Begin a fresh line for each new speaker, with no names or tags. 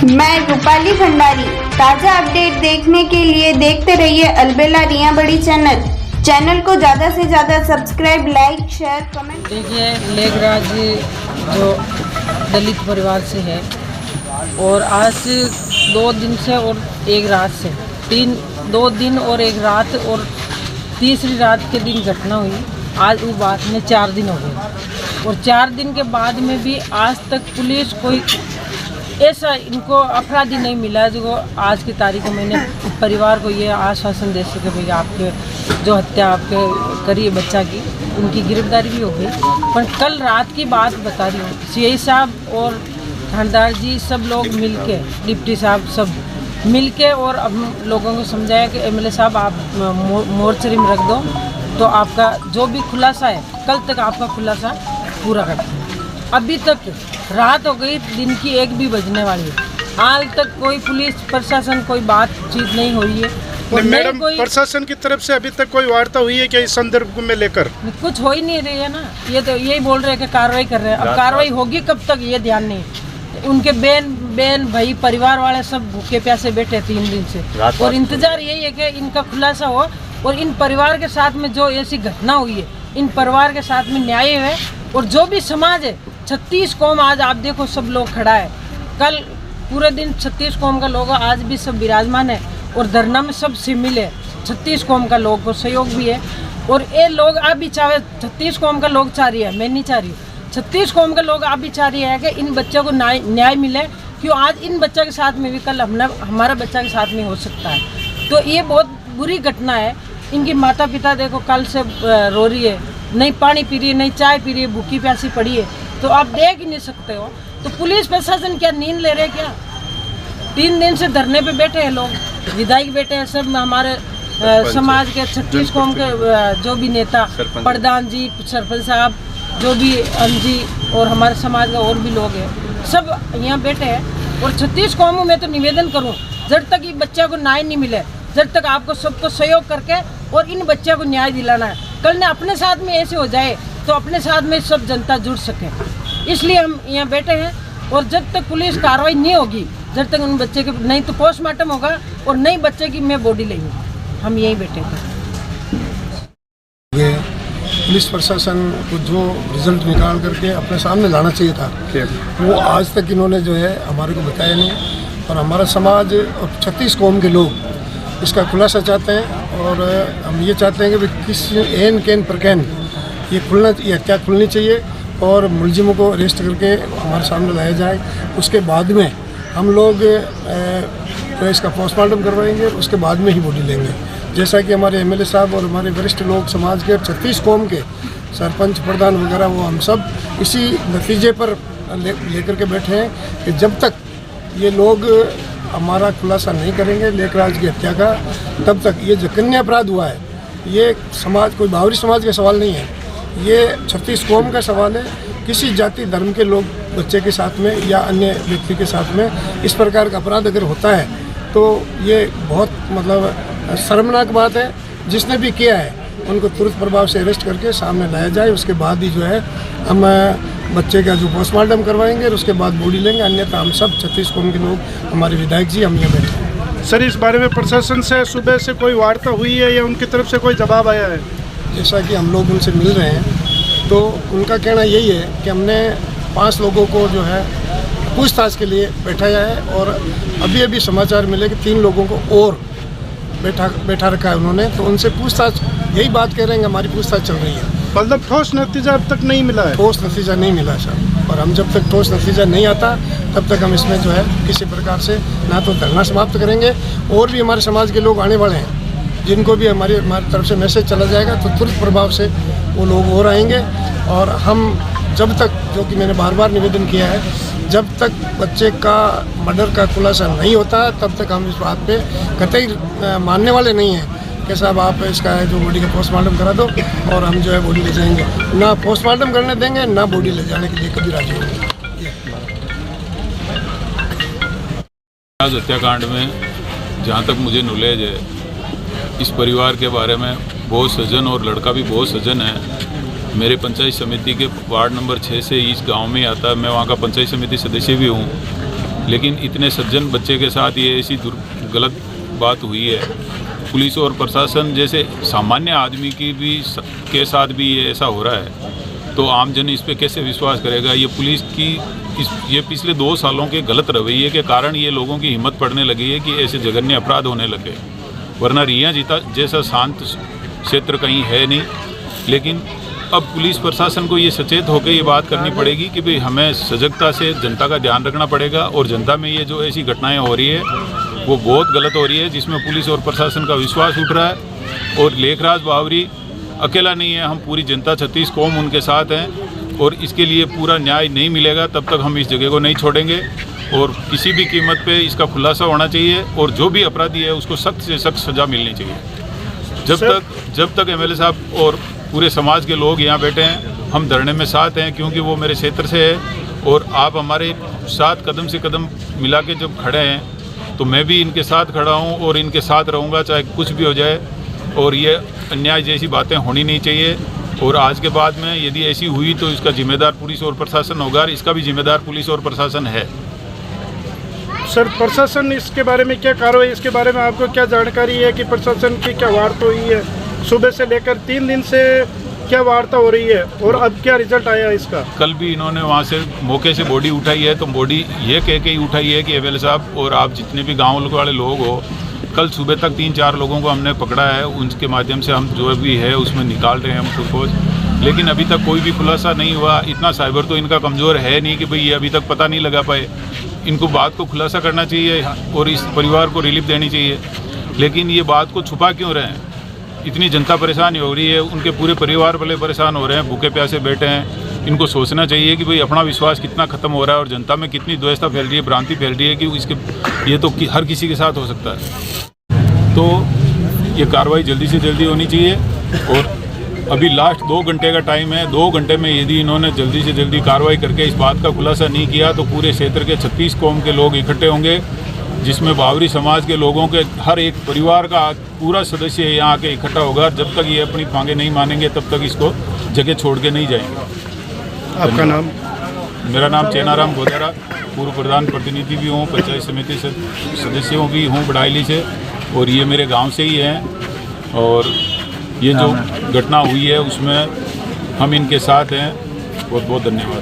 मैं रूपाली भंडारी। ताज़ा अपडेट देखने के लिए देखते रहिए अलबेला रिया बड़ी चैनल को ज़्यादा से ज़्यादा सब्सक्राइब, लाइक, शेयर, कमेंट।
देखिए, लेखराज जो दलित परिवार से है और आज से 2 दिन से और एक रात से 2 दिन और एक रात और तीसरी रात के दिन घटना हुई। आज वो बात में 4 दिन हो गए और 4 दिन के बाद में भी आज तक पुलिस कोई ऐसा इनको अपराधी नहीं मिला जो आज की तारीख में मैंने परिवार को ये आश्वासन दे सके भाई आपके जो हत्या आपके करी है बच्चा की, उनकी गिरफ्तारी भी हो गई। पर कल रात की बात बता रही हूँ, सीआई साहब और थानेदार जी सब लोग मिलके, डिप्टी साहब सब मिलके और अब लोगों को समझाया कि एमएलए साहब आप मोर्चरी में रख दो तो आपका जो भी खुलासा है कल तक आपका खुलासा पूरा कर दें। अभी तक रात हो गई, दिन की 1 भी बजने वाली है, आज तक कोई पुलिस प्रशासन कोई बातचीत नहीं हो रही है। और
मैडम, प्रशासन की तरफ से अभी तक कोई वार्ता हुई है क्या इस संदर्भ में लेकर?
कुछ हो ही नहीं रही है ना, ये तो यही बोल रहे हैं कि कार्रवाई कर रहे हैं। अब कार्रवाई होगी कब तक ये ध्यान नहीं। उनके बहन भाई परिवार वाले सब भूखे प्यासे बैठे 3 दिन से और इंतजार यही है कि इनका खुलासा हो और इन परिवार के साथ में जो ऐसी घटना हुई है इन परिवार के साथ में न्याय है। और जो भी समाज है 36 कौम, आज आप देखो सब लोग खड़ा है, कल पूरे दिन 36 कौम का लोग आज भी सब विराजमान है और धरना में सब शामिल है। 36 कौम का लोग को सहयोग भी है और ये लोग आप भी चाहे 36 कौम का लोग चाह रही है, मैं नहीं चाह रही, 36 कौम के लोग आप भी चाह रही है कि इन बच्चों को न्याय मिले। क्यों आज इन बच्चों के साथ में भी कल हमारा बच्चा के साथ में हो सकता है। तो ये बहुत बुरी घटना है। इनकी माता पिता देखो कल से रो रही है, नहीं पानी पी रही है, नहीं चाय पी रही है, भूखी प्यासी पड़ी है, तो आप देख ही नहीं सकते हो। तो पुलिस प्रशासन क्या नींद ले रहे क्या? 3 दिन से धरने पे बैठे हैं लोग, विधायक बैठे हैं, सब हमारे समाज के 36 कौम के जो भी नेता, प्रधान जी, सरपंच साहब, जो भी जी और हमारे समाज का और भी लोग हैं, सब यहाँ बैठे हैं। और 36 कौमों में तो निवेदन करूँ, जब तक ये बच्चा को न्याय नहीं मिले, जब तक आपको सबको सहयोग करके और इन बच्चों को न्याय दिलाना है। कल ने अपने साथ में ऐसे हो जाए तो अपने साथ में सब जनता जुड़ सके, इसलिए हम यहाँ बैठे हैं। और जब तक पुलिस कार्रवाई नहीं होगी, जब तक उन बच्चे के नहीं तो पोस्टमार्टम होगा और नहीं बच्चे की मैं बॉडी लेंगे, हम यहीं बैठे थे।
ये पुलिस प्रशासन को जो रिजल्ट निकाल करके अपने सामने लाना चाहिए था वो आज तक इन्होंने जो है हमारे को बताया नहीं। और हमारा समाज और 36 कौम के लोग इसका खुलासा चाहते हैं और हम ये चाहते हैं कि किस एन कैन प्रकैन ये हत्या खुलनी चाहिए और मुलजिमों को अरेस्ट करके हमारे सामने लाया जाए। उसके बाद में हम लोग तो इसका पोस्टमार्टम करवाएंगे और उसके बाद में ही बॉडी लेंगे। जैसा कि हमारे एमएलए साहब और हमारे वरिष्ठ लोग समाज के 36 कौम के सरपंच प्रधान वगैरह वो हम सब इसी नतीजे पर लेकर के बैठे हैं कि जब तक ये लोग हमारा खुलासा नहीं करेंगे लेखराज की हत्या का, तब तक ये जघन्य अपराध हुआ है। ये समाज कोई बावरी समाज का सवाल नहीं है, ये 36 कौम का सवाल है। किसी जाति धर्म के लोग बच्चे के साथ में या अन्य व्यक्ति के साथ में इस प्रकार का अपराध अगर होता है तो ये बहुत मतलब शर्मनाक बात है। जिसने भी किया है उनको तुरंत प्रभाव से अरेस्ट करके सामने लाया जाए। उसके बाद ही जो है हम बच्चे का जो पोस्टमार्टम करवाएंगे और उसके बाद बॉडी लेंगे। अन्यथा हम सब 36 कौम के लोग, हमारे विधायक जी, हम यहाँ बैठे हैं।
सर, इस बारे में प्रशासन से सुबह से कोई वार्ता हुई है या उनकी तरफ से कोई जवाब आया है?
जैसा कि हम लोग उनसे मिल रहे हैं तो उनका कहना यही है कि हमने 5 लोगों को जो है पूछताछ के लिए बैठाया है और अभी अभी समाचार मिले कि 3 लोगों को और बैठा रखा है उन्होंने। तो उनसे पूछताछ यही बात कह रहे हैं कि हमारी पूछताछ चल रही है।
मतलब ठोस नतीजा अब तक नहीं मिला है?
ठोस नतीजा नहीं मिला सर, और हम जब तक ठोस नतीजा नहीं आता तब तक हम इसमें जो है किसी प्रकार से ना तो धरना समाप्त करेंगे। और भी हमारे समाज के लोग आने वाले हैं जिनको भी हमारी तरफ से मैसेज चला जाएगा तो तुरंत प्रभाव से वो लोग और आएंगे। और हम जब तक, जो कि मैंने बार बार निवेदन किया है, जब तक बच्चे का मर्डर का खुलासा नहीं होता तब तक हम इस बात पे कतई मानने वाले नहीं हैं कि साहब आप इसका जो बॉडी का पोस्टमार्टम करा दो और हम जो है बॉडी ले जाएंगे। ना पोस्टमार्टम करने देंगे, ना बॉडी ले जाने के लिए कभी राजी होंगे।
हत्याकांड में जहाँ तक मुझे नॉलेज है, इस परिवार के बारे में बहुत सज्जन और लड़का भी बहुत सज्जन है। मेरे पंचायत समिति के वार्ड नंबर 6 से इस गांव में आता है, मैं वहाँ का पंचायत समिति सदस्य भी हूँ। लेकिन इतने सज्जन बच्चे के साथ ये ऐसी गलत बात हुई है। पुलिस और प्रशासन जैसे सामान्य आदमी के साथ भी ये ऐसा हो रहा है, तो आमजन इस पे कैसे विश्वास करेगा। ये पुलिस की ये पिछले 2 सालों के गलत रवैये के कारण ये लोगों की हिम्मत पड़ने लगी है कि ऐसे जघन्य अपराध होने लगे, वरना रिया जीता जैसा शांत क्षेत्र कहीं है नहीं। लेकिन अब पुलिस प्रशासन को ये सचेत होकर ये बात करनी पड़ेगी कि भाई हमें सजगता से जनता का ध्यान रखना पड़ेगा, और जनता में ये जो ऐसी घटनाएं हो रही है वो बहुत गलत हो रही है, जिसमें पुलिस और प्रशासन का विश्वास उठ रहा है। और लेखराज बावरी अकेला नहीं है, हम पूरी जनता 36 कौम उनके साथ हैं, और इसके लिए पूरा न्याय नहीं मिलेगा तब तक हम इस जगह को नहीं छोड़ेंगे। और किसी भी कीमत पे इसका खुलासा होना चाहिए, और जो भी अपराधी है उसको सख्त से सख्त सज़ा मिलनी चाहिए। जब तक एमएलए साहब और पूरे समाज के लोग यहाँ बैठे हैं, हम धरने में साथ हैं, क्योंकि वो मेरे क्षेत्र से है और आप हमारे साथ कदम से कदम मिला के जब खड़े हैं तो मैं भी इनके साथ खड़ा हूँ और इनके साथ रहूँगा, चाहे कुछ भी हो जाए। और ये अन्याय जैसी बातें होनी नहीं चाहिए, और आज के बाद में यदि ऐसी हुई तो इसका जिम्मेदार पुलिस और प्रशासन होगा, इसका भी जिम्मेदार पुलिस और प्रशासन है।
सर, प्रशासन इसके बारे में क्या कार्रवाई, इसके बारे में आपको क्या जानकारी है कि प्रशासन की क्या वार्ता हुई है? सुबह से लेकर 3 दिन से क्या वार्ता हो रही है और अब क्या रिजल्ट आया इसका?
कल भी इन्होंने वहाँ से मौके से बॉडी उठाई है, तो बॉडी ये कह के ही उठाई है कि एमएलए साहब और आप जितने भी गाँव वाले लोग हो, कल सुबह तक 3-4 लोगों को हमने पकड़ा है, उनके माध्यम से हम जो भी है उसमें निकाल रहे हैं हम खुद। लेकिन अभी तक कोई भी खुलासा नहीं हुआ। इतना साइबर तो इनका कमज़ोर है नहीं कि भाई ये अभी तक पता नहीं लगा पाए। इनको बात को खुलासा करना चाहिए और इस परिवार को रिलीफ देनी चाहिए, लेकिन ये बात को छुपा क्यों रहे हैं? इतनी जनता परेशान हो रही है, उनके पूरे परिवार वाले परेशान हो रहे हैं, भूखे प्यासे बैठे हैं। इनको सोचना चाहिए कि भाई अपना विश्वास कितना ख़त्म हो रहा है और जनता में कितनी द्वेषता फैल रही है, भ्रांति फैल रही है कि इसके ये तो हर किसी के साथ हो सकता है। तो ये कार्रवाई जल्दी से जल्दी होनी चाहिए, और अभी लास्ट 2 घंटे का टाइम है। 2 घंटे में यदि इन्होंने जल्दी से जल्दी कार्रवाई करके इस बात का खुलासा नहीं किया तो पूरे क्षेत्र के 36 कौम के लोग इकट्ठे होंगे, जिसमें बावरी समाज के लोगों के हर एक परिवार का पूरा सदस्य यहाँ आके इकट्ठा होगा। जब तक ये अपनी मांगे नहीं मानेंगे तब तक इसको जगह छोड़ के नहीं जाएंगे।
आपका नाम?
मेरा नाम चेनाराम गोदारा, पूर्व प्रधान प्रतिनिधि भी हूँ, पंचायत समिति सदस्यों भी हूँ बड़ाइली से, और ये मेरे गांव से ही हैं। और ये जो घटना हुई है उसमें हम इनके साथ हैं। बहुत बहुत धन्यवाद।